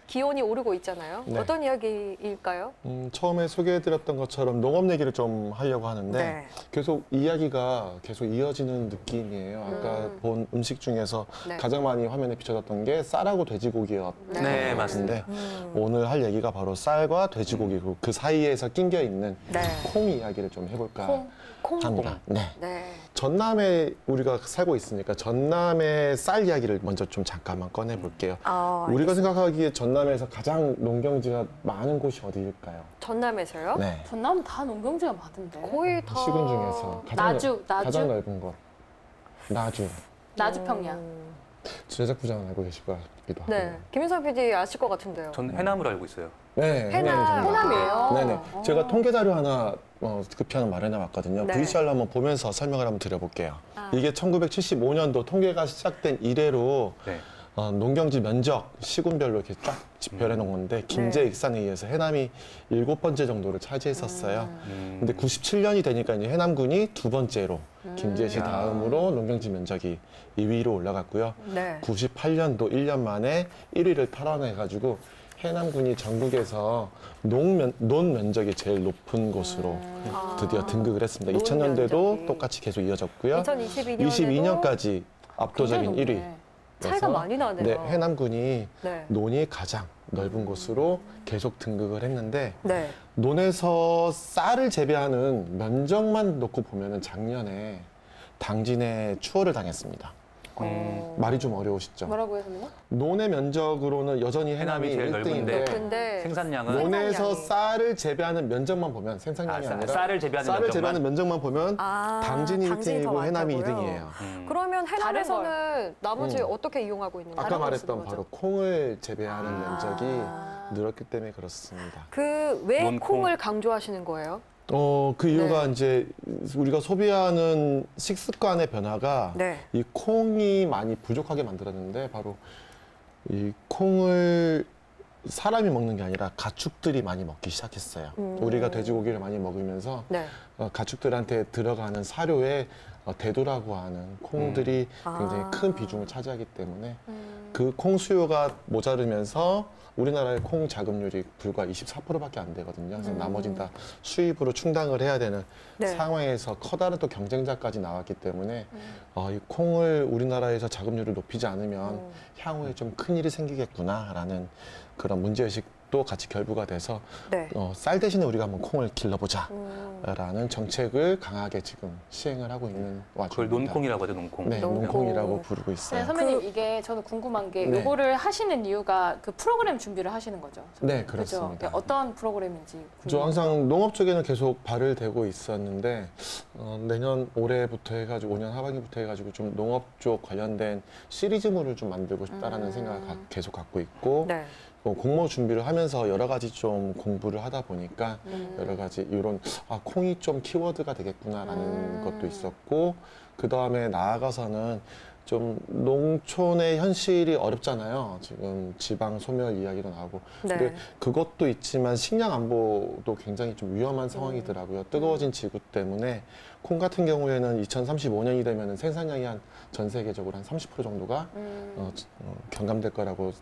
기온이 오르고 있잖아요. 네. 어떤 이야기일까요? 처음에 소개해드렸던 것처럼 농업 얘기를 좀 하려고 하는데 네. 계속 이야기가 계속 이어지는 느낌이에요. 아까 본 음식 중에서 네. 가장 많이 화면에 비춰졌던 게 쌀하고 돼지고기였던 네, 것 맞습니다. 같은데 오늘 할 얘기가 바로 쌀과 돼지고기고 그 사이에서 낑겨 있는 네. 콩 이야기를 좀 해볼까 콩. 합니다. 네. 네. 전남에 우리가 살고 있으니까 전남의 쌀 이야기를 먼저 좀 잠깐만 꺼내볼게요. 우리가 생각하기에 전남에서 가장 농경지가 많은 곳이 어디일까요? 전남에서요? 네. 전남 다 농경지가 많던데. 거의 다 시군 중에서 나주. 가장 넓은 곳. 나주. 나주 평양. 제작부장은 알고 계실 것 같기도 하고. 네. 김윤상 PD 아실 것 같은데요. 전 해남으로 알고 있어요. 네. 해남. 해남이에요? 네네. 제가 통계 자료 하나 급히 마련해 왔거든요. 네. VCR로 한번 보면서 설명을 한번 드려볼게요. 이게 1975년도 통계가 시작된 이래로 네. 농경지 면적 시군별로 이렇게 쫙 집별해 놓은 건데 김제 익산에 의해서 해남이 7번째 정도를 차지했었어요. 근데 97년이 되니까 이제 해남군이 2번째로 김제시 다음으로 농경지 면적이 2위로 올라갔고요. 네. 98년도 1년 만에 1위를 탈환해가지고 해남군이 전국에서 논 면적이 제일 높은 곳으로 드디어 등극을 했습니다. 논 2000년대도 면적이. 똑같이 계속 이어졌고요. 2022년에도 22년까지 압도적인 1위. 차이가 많이 나네요. 네, 해남군이 네. 논이 가장 넓은 곳으로 계속 등극을 했는데 네. 논에서 쌀을 재배하는 면적만 놓고 보면은 작년에 당진에 추월을 당했습니다. 말이 좀 어려우시죠? 뭐라고요, 선생님? 논의 면적으로는 여전히 해남이 해남이 제일 1등인데 넓은데 근데 생산량은 논에서 생산량이. 쌀을 재배하는 면적만 보면 생산량이 아니라 쌀을 재배하는 면적만 보면 당진이 당진이 더 1등이고 해남이 많다고요? 2등이에요. 그러면 해남에서는 나머지 어떻게 이용하고 있는 거예요? 아까 말했던 바로 콩을 재배하는 면적이 늘었기 때문에 그렇습니다. 그 왜 논콩. 콩을 강조하시는 거예요? 그 이유가 네. 이제 우리가 소비하는 식습관의 변화가 네. 이 콩이 많이 부족하게 만들었는데 바로 이 콩을 사람이 먹는 게 아니라 가축들이 많이 먹기 시작했어요. 우리가 돼지고기를 많이 먹으면서 네. 가축들한테 들어가는 사료에 대두라고 하는 콩들이 굉장히 큰 비중을 차지하기 때문에 그 콩 수요가 모자르면서 우리나라의 콩 자급률이 불과 24%밖에 안 되거든요. 그래서 나머지는 다 수입으로 충당을 해야 되는 네. 상황에서 커다란 또 경쟁자까지 나왔기 때문에 이 콩을 우리나라에서 자급률을 높이지 않으면 향후에 좀 큰일이 생기겠구나라는 그런 문제의식도 같이 결부가 돼서 네. 쌀 대신에 우리가 한번 콩을 길러보자 라는 정책을 강하게 지금 시행을 하고 있는 그걸 와중입니다. 논콩이라고 하죠, 논콩. 네, 논콩이라고 부르고 있어요. 네, 선배님 이게 저는 궁금한 게 네. 요거를 하시는 이유가 그 프로그램 준비를 하시는 거죠? 네, 그죠? 그렇습니다. 어떤 프로그램인지 저 항상 농업 쪽에는 계속 발을 대고 있었는데 내년 올해부터 해가지고 5년 하반기부터 해가지고 좀 농업 쪽 관련된 시리즈물을 좀 만들고 싶다라는 생각을 계속 갖고 있고 네. 공모 준비를 하면서 여러 가지 좀 공부를 하다 보니까 여러 가지 이런 콩이 좀 키워드가 되겠구나라는 것도 있었고 그 다음에 나아가서는 좀 농촌의 현실이 어렵잖아요. 지금 지방 소멸 이야기도 나오고. 네. 근데 그것도 있지만 식량 안보도 굉장히 좀 위험한 상황이더라고요. 뜨거워진 지구 때문에 콩 같은 경우에는 2035년이 되면 생산량이 전 세계적으로 한 30% 정도가 경감될 거라고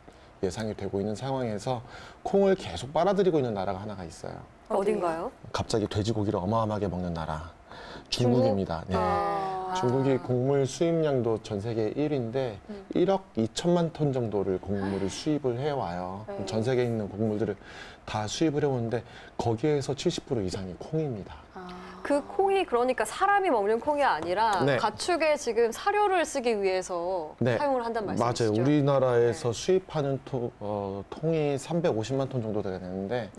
예상이 되고 있는 상황에서 콩을 계속 빨아들이고 있는 나라가 하나가 있어요. 어딘가요? 갑자기 돼지고기를 어마어마하게 먹는 나라. 중국입니다. 네. 중국이 곡물 수입량도 전 세계 1위인데 1억 2천만 톤 정도를 곡물을 수입을 해와요. 전 세계에 있는 곡물들을 다 수입을 해오는데 거기에서 70% 이상이 콩입니다. 그 콩이 그러니까 사람이 먹는 콩이 아니라 네. 가축의 지금 사료를 쓰기 위해서 네. 사용을 한다는 말씀이시죠? 맞아요. 우리나라에서 수입하는 통이 350만 톤 정도 되는데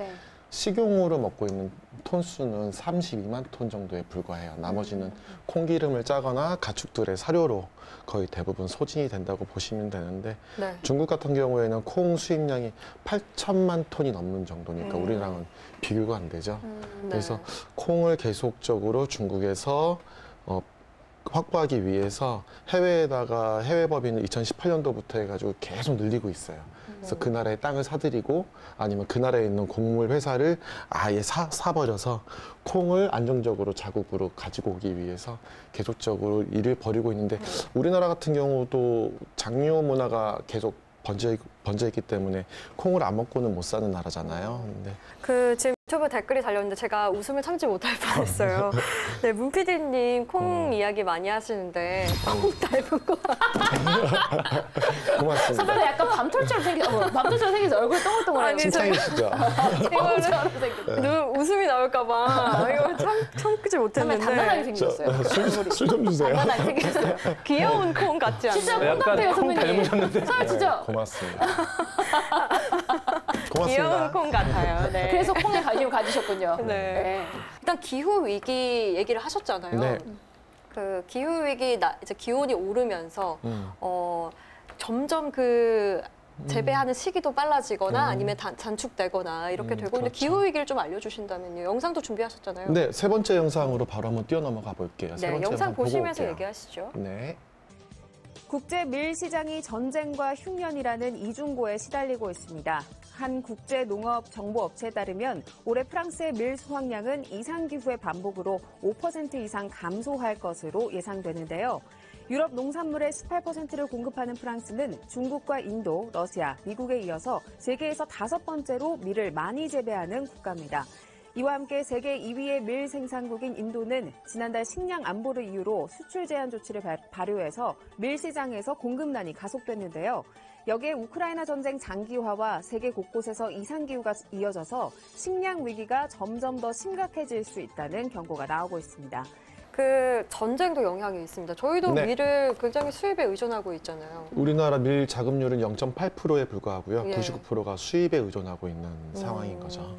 식용으로 먹고 있는 톤수는 32만 톤 정도에 불과해요. 나머지는 콩기름을 짜거나 가축들의 사료로 거의 대부분 소진이 된다고 보시면 되는데 중국 같은 경우에는 콩 수입량이 8천만 톤이 넘는 정도니까 우리랑은 비교가 안 되죠. 그래서 콩을 계속적으로 중국에서 확보하기 위해서 해외에다가 해외 법인을 2018년도부터 해가지고 계속 늘리고 있어요. 그래서 그 나라의 땅을 사들이고 아니면 그 나라에 있는 곡물 회사를 아예 사버려서 콩을 안정적으로 자국으로 가지고 오기 위해서 계속적으로 일을 벌이고 있는데 우리나라 같은 경우도 장려 문화가 계속 번져있기 때문에 콩을 안 먹고는 못 사는 나라잖아요. 근데 지금 유튜브 댓글이 달렸는데 제가 웃음을 참지 못할 뻔했어요. 네, 문 PD님 콩 이야기 많이 하시는데 콩 닮은 거. 고맙습니다. 선배님 약간 밤톨처럼 생겨서 얼굴 동글동글해요. 칭찬이시죠? 이거는 웃음이 나올까봐 이거 참지 못했는데. 단단하게 생겼어요. 술 좀 주세요. 단단하게 생겼어요. 귀여운 콩 같지 않나요? 진짜 콩 같아요, 선배님. 닮으셨는데. 진짜. 고맙습니다. 귀여운 콩 같아요. 네. 그래서 콩에 관심을 가지셨군요. 네. 일단 기후 위기 얘기를 하셨잖아요. 네. 그 기후 위기 이제 기온이 오르면서 점점 재배하는 시기도 빨라지거나 아니면 단축되거나 이렇게 되고 있는데 기후 위기를 좀 알려주신다면요. 영상도 준비하셨잖아요. 네, 세 번째 영상으로 바로 한번 뛰어넘어가 볼게요. 세 네, 번째 영상 보시면서 보고 올게요. 얘기하시죠. 네. 국제 밀 시장이 전쟁과 흉년이라는 이중고에 시달리고 있습니다. 한 국제 농업 정보 업체에 따르면 올해 프랑스의 밀 수확량은 이상기후의 반복으로 5% 이상 감소할 것으로 예상되는데요. 유럽 농산물의 18%를 공급하는 프랑스는 중국과 인도, 러시아, 미국에 이어서 세계에서 5번째로 밀을 많이 재배하는 국가입니다. 이와 함께 세계 2위의 밀 생산국인 인도는 지난달 식량 안보를 이유로 수출 제한 조치를 발효해서 밀 시장에서 공급난이 가속됐는데요. 여기에 우크라이나 전쟁 장기화와 세계 곳곳에서 이상기후가 이어져서 식량 위기가 점점 더 심각해질 수 있다는 경고가 나오고 있습니다. 전쟁도 영향이 있습니다. 저희도 밀을 굉장히 수입에 의존하고 있잖아요. 우리나라 밀 자급률은 0.8%에 불과하고요. 99%가 수입에 의존하고 있는 상황인 거죠.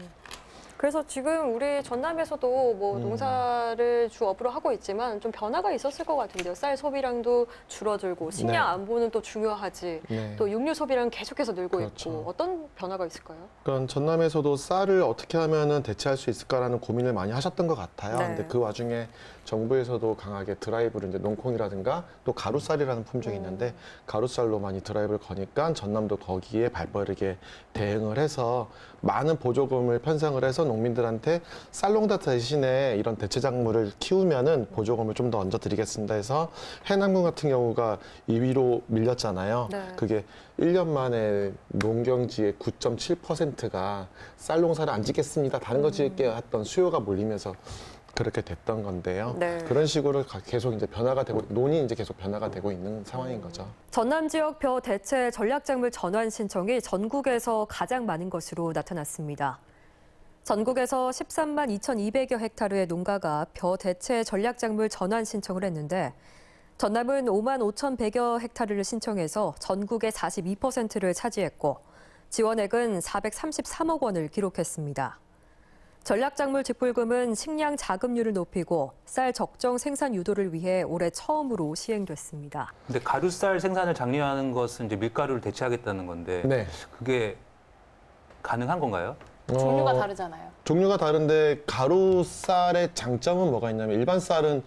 그래서 지금 우리 전남에서도 농사를 주업으로 하고 있지만 좀 변화가 있었을 것 같은데요. 쌀 소비량도 줄어들고 식량 안보는 또 중요하지. 또 육류 소비량 계속해서 늘고 있고 어떤 변화가 있을까요? 그러니까 전남에서도 쌀을 어떻게 하면 대체할 수 있을까라는 고민을 많이 하셨던 것 같아요. 근데 그 와중에 정부에서도 강하게 드라이브를 이제 농콩이라든가 또 가루쌀이라는 품종이 있는데 가루쌀로 많이 드라이브를 거니까 전남도 거기에 발빠르게 대응을 해서 많은 보조금을 편성을 해서 농민들한테 쌀농사 대신에 이런 대체 작물을 키우면은 보조금을 좀 더 얹어드리겠습니다 해서 해남군 같은 경우가 2위로 밀렸잖아요. 그게 1년 만에 농경지의 9.7%가 쌀농사를 안 짓겠습니다. 다른 거 짓게 했던 수요가 몰리면서 그렇게 됐던 건데요. 그런 식으로 계속 이제 변화가 되고 논이 이제 계속 변화가 되고 있는 상황인 거죠. 전남 지역 벼 대체 전략작물 전환 신청이 전국에서 가장 많은 것으로 나타났습니다. 전국에서 13만 2,200여 헥타르의 농가가 벼 대체 전략작물 전환 신청을 했는데 전남은 5만 5,100여 헥타르를 신청해서 전국의 42%를 차지했고 지원액은 433억 원을 기록했습니다. 전략작물 직불금은 식량 자급률을 높이고 쌀 적정 생산 유도를 위해 올해 처음으로 시행됐습니다. 근데 가루쌀 생산을 장려하는 것은 이제 밀가루를 대체하겠다는 건데 그게 가능한 건가요? 종류가 다르잖아요. 종류가 다른데 가루쌀의 장점은 뭐가 있냐면 일반 쌀은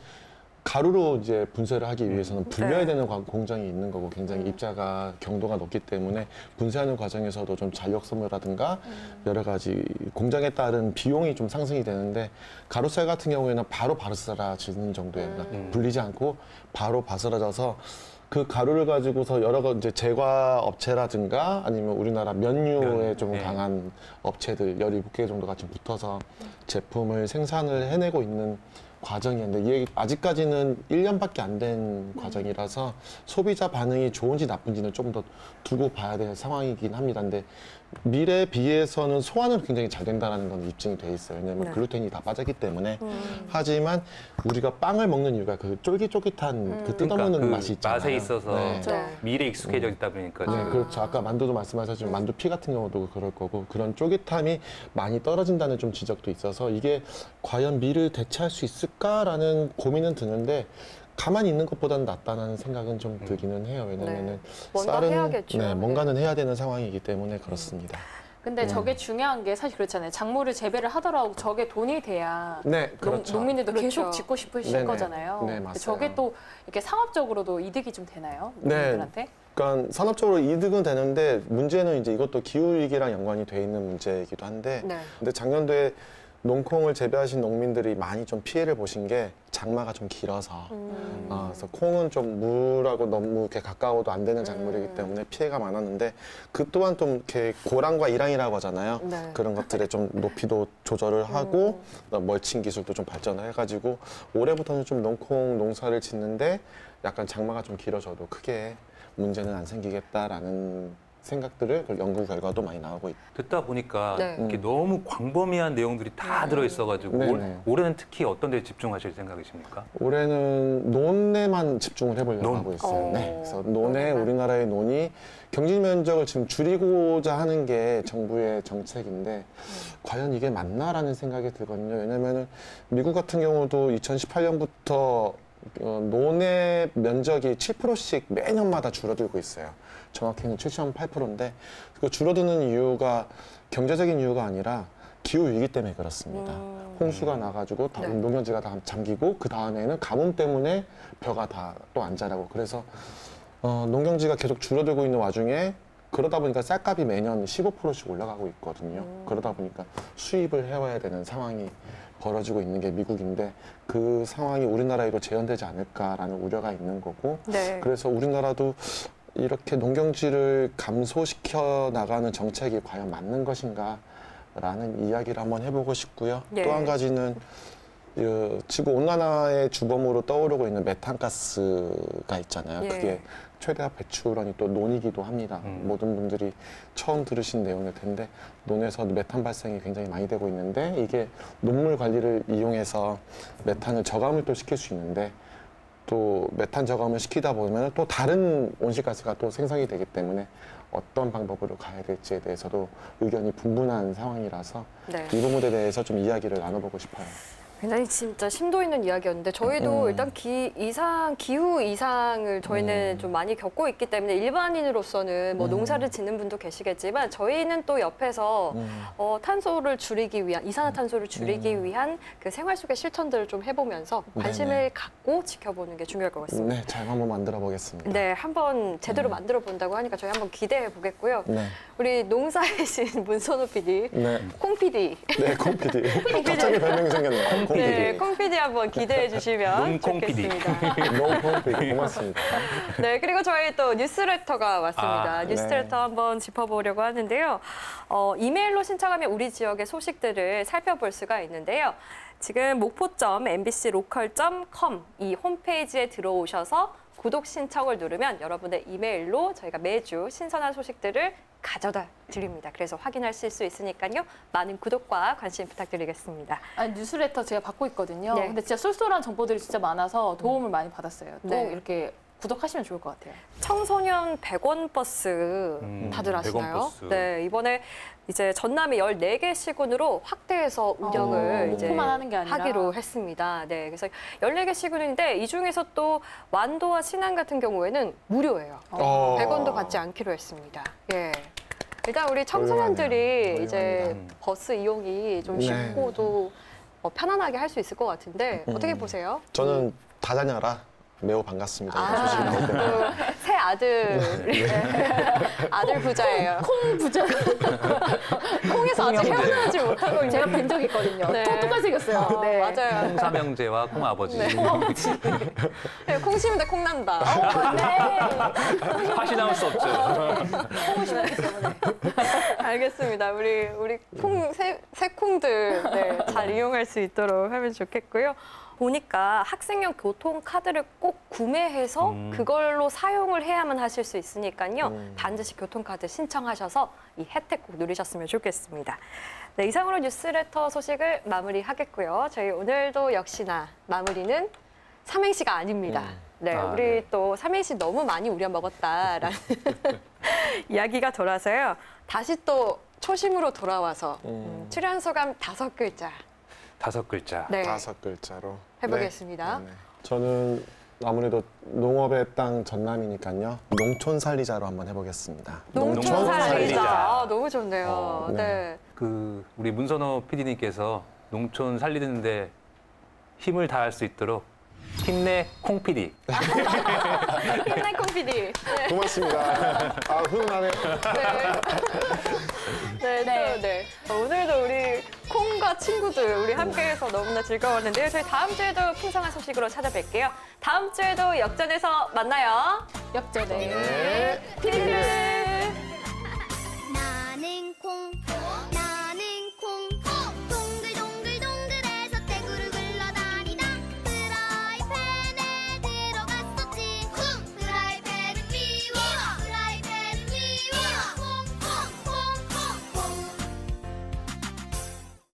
가루로 이제 분쇄를 하기 위해서는 불려야 되는 공정이 있는 거고 굉장히 입자가 경도가 높기 때문에 분쇄하는 과정에서도 좀 잔력 소모라든가 여러 가지 공정에 따른 비용이 좀 상승이 되는데 가루쌀 같은 경우에는 바로 바스라지는 정도예요. 불리지 않고 바로 바스라져서 그 가루를 가지고서 여러 가지 이제 제과 업체라든가 아니면 우리나라 면류에 좀 강한 업체들 17개 정도가 지금 붙어서 제품을 생산을 해내고 있는 과정이었는데 이게 아직까지는 1년밖에 안 된 과정이라서 소비자 반응이 좋은지 나쁜지는 좀 더 두고 봐야 될 상황이긴 합니다. 근데 밀에 비해서는 소화는 굉장히 잘 된다는 건 입증이 돼 있어요. 왜냐하면 글루텐이 다 빠졌기 때문에. 하지만 우리가 빵을 먹는 이유가 그 쫄깃쫄깃한 그 뜯어먹는 그러니까 그 맛이 있잖아요. 맛에 있어서 네. 밀에 익숙해져 있다 보니까. 네, 그렇죠. 아까 만두도 말씀하셨지만 만두피 같은 경우도 그럴 거고 그런 쫄깃함이 많이 떨어진다는 좀 지적도 있어서 이게 과연 밀을 대체할 수 있을까라는 고민은 드는데 가만히 있는 것보다는 낫다는 생각은 좀 들기는 해요. 왜냐면은 뭔가 해야겠죠. 네, 뭔가는 해야 되는 상황이기 때문에 그렇습니다. 근데 저게 중요한 게 사실 그렇잖아요. 작물을 재배를 하더라도 저게 돈이 돼야 네, 그렇죠. 농민들도 계속 그렇죠. 짓고 싶으실 네네. 거잖아요. 네, 맞아요. 저게 또 이렇게 상업적으로도 이득이 좀 되나요? 네. 농민들한테? 그러니까 산업적으로 이득은 되는데 문제는 이제 이것도 기후위기랑 연관이 돼 있는 문제이기도 한데 근데 작년도에 농콩을 재배하신 농민들이 많이 좀 피해를 보신 게 장마가 좀 길어서 그래서 콩은 좀 물하고 너무 이렇게 가까워도 안 되는 작물이기 때문에 피해가 많았는데 그 또한 좀 이렇게 고랑과 이랑이라고 하잖아요. 그런 것들에 좀 높이도 조절을 하고 멀칭 기술도 좀 발전을 해가지고 올해부터는 좀 농콩 농사를 짓는데 약간 장마가 좀 길어져도 크게 문제는 안 생기겠다라는 생각들을 연구 결과도 많이 나오고 있다. 듣다 보니까 이렇게 너무 광범위한 내용들이 다 들어있어가지고 올해는 특히 어떤 데 집중하실 생각이십니까? 올해는 논에만 집중을 해보려고 하고 있어요. 네. 그래서 논에 우리나라의 논이 경지 면적을 지금 줄이고자 하는 게 정부의 정책인데 과연 이게 맞나라는 생각이 들거든요. 왜냐면은 미국 같은 경우도 2018년부터 논의 면적이 7%씩 매년마다 줄어들고 있어요. 정확히는 7.8%인데 그 줄어드는 이유가 경제적인 이유가 아니라 기후 위기 때문에 그렇습니다. 홍수가 나가지고 농경지가 다 잠기고 그 다음에는 가뭄 때문에 벼가 다 또 안 자라고 그래서 농경지가 계속 줄어들고 있는 와중에 그러다 보니까 쌀값이 매년 15%씩 올라가고 있거든요. 그러다 보니까 수입을 해와야 되는 상황이 벌어지고 있는 게 미국인데 그 상황이 우리나라에도 재현되지 않을까라는 우려가 있는 거고 그래서 우리나라도 이렇게 농경지를 감소시켜 나가는 정책이 과연 맞는 것인가 라는 이야기를 한번 해보고 싶고요. 또 한 가지는 지구 온난화의 주범으로 떠오르고 있는 메탄가스가 있잖아요. 그게 최대화 배출원이 또 논이기도 합니다. 모든 분들이 처음 들으신 내용일 텐데 논에서 메탄 발생이 굉장히 많이 되고 있는데 이게 농물 관리를 이용해서 메탄을 저감을 또 시킬 수 있는데 또 메탄 저감을 시키다 보면 또 다른 온실가스가 또 생성이 되기 때문에 어떤 방법으로 가야 될지에 대해서도 의견이 분분한 상황이라서 이 부분에 대해서 좀 이야기를 나눠보고 싶어요. 굉장히 진짜 심도 있는 이야기였는데 저희도 일단 기후 이상을 저희는 좀 많이 겪고 있기 때문에 일반인으로서는 뭐 농사를 짓는 분도 계시겠지만 저희는 또 옆에서 탄소를 줄이기 위한 이산화탄소를 줄이기 위한 그 생활 속의 실천들을 좀 해보면서 관심을 갖고 지켜보는 게 중요할 것 같습니다. 네, 잘 한번 만들어 보겠습니다. 네, 한번 제대로 만들어 본다고 하니까 저희 한번 기대해 보겠고요. 우리 농사이신 문선호 PD, 콩 PD. 네, 콩 PD. 갑자기 별명이 생겼네요. 네, 콩 PD 한번 기대해 주시면 좋겠습니다. 농콩 PD 고맙습니다. 네, 그리고 저희 또 뉴스레터가 왔습니다. 뉴스레터 한번 짚어보려고 하는데요. 이메일로 신청하면 우리 지역의 소식들을 살펴볼 수가 있는데요. 지금 목포.mbclocal.com 이 홈페이지에 들어오셔서 구독 신청을 누르면 여러분의 이메일로 저희가 매주 신선한 소식들을 가져다 드립니다. 그래서 확인하실 수 있으니까요. 많은 구독과 관심 부탁드리겠습니다. 뉴스레터 제가 받고 있거든요. 근데 진짜 쏠쏠한 정보들이 진짜 많아서 도움을 많이 받았어요. 또 이렇게 구독하시면 좋을 것 같아요. 청소년 100원 버스 다들 아시나요? 100원 버스. 네, 이번에 이제 전남의 14개 시군으로 확대해서 운영을 이제 하는 게 아니라. 하기로 했습니다. 네, 그래서 14개 시군인데 이 중에서 또 완도와 신안 같은 경우에는 무료예요. 100원도 받지 않기로 했습니다. 예. 일단 우리 청소년들이 이제 버스 이용이 좀 쉽고 또 편안하게 할 수 있을 것 같은데 어떻게 보세요? 저는 다자녀라 매우 반갑습니다. 소식이 나올 때마다. 새 아들, 아들 부자예요. 콩 부자. 콩에서 아직 헤어나지 못하고 있는. 제가 뵌 적 있거든요. 똑같이 생겼어요. 네. 맞아요. 콩 삼형제와 콩 아버지. 네. 콩 심은데 콩 난다. 맞네. 팥이 나올 수 없죠. 콩을 심었기 때문에. 알겠습니다. 우리 콩 새 콩들 잘 이용할 수 있도록 하면 좋겠고요. 보니까 학생용 교통카드를 꼭 구매해서 그걸로 사용을 해야만 하실 수 있으니까요. 반드시 교통카드 신청하셔서 이 혜택 꼭 누리셨으면 좋겠습니다. 네, 이상으로 뉴스레터 소식을 마무리하겠고요. 저희 오늘도 역시나 마무리는 삼행시가 아닙니다. 네, 우리 또 삼행시 너무 많이 우려먹었다라는 이야기가 돌아서요. 다시 또 초심으로 돌아와서 출연 소감 5글자. 5글자. 네. 5글자로 해보겠습니다. 네. 저는 아무래도 농업의 땅 전남이니까요. 농촌 살리자로 한번 해보겠습니다. 농촌 살리자. 너무 좋네요. 네. 우리 문선호 PD님께서 농촌 살리는데 힘을 다할 수 있도록 힘내 콩 PD. 힘내 콩 PD. 고맙습니다. 훈훈하네요. 네. 오늘도 우리 콩과 친구들 우리 함께해서 너무나 즐거웠는데요. 저희 다음 주에도 풍성한 소식으로 찾아뵐게요. 다음 주에도 역전에서 만나요. 역전에. 피디들.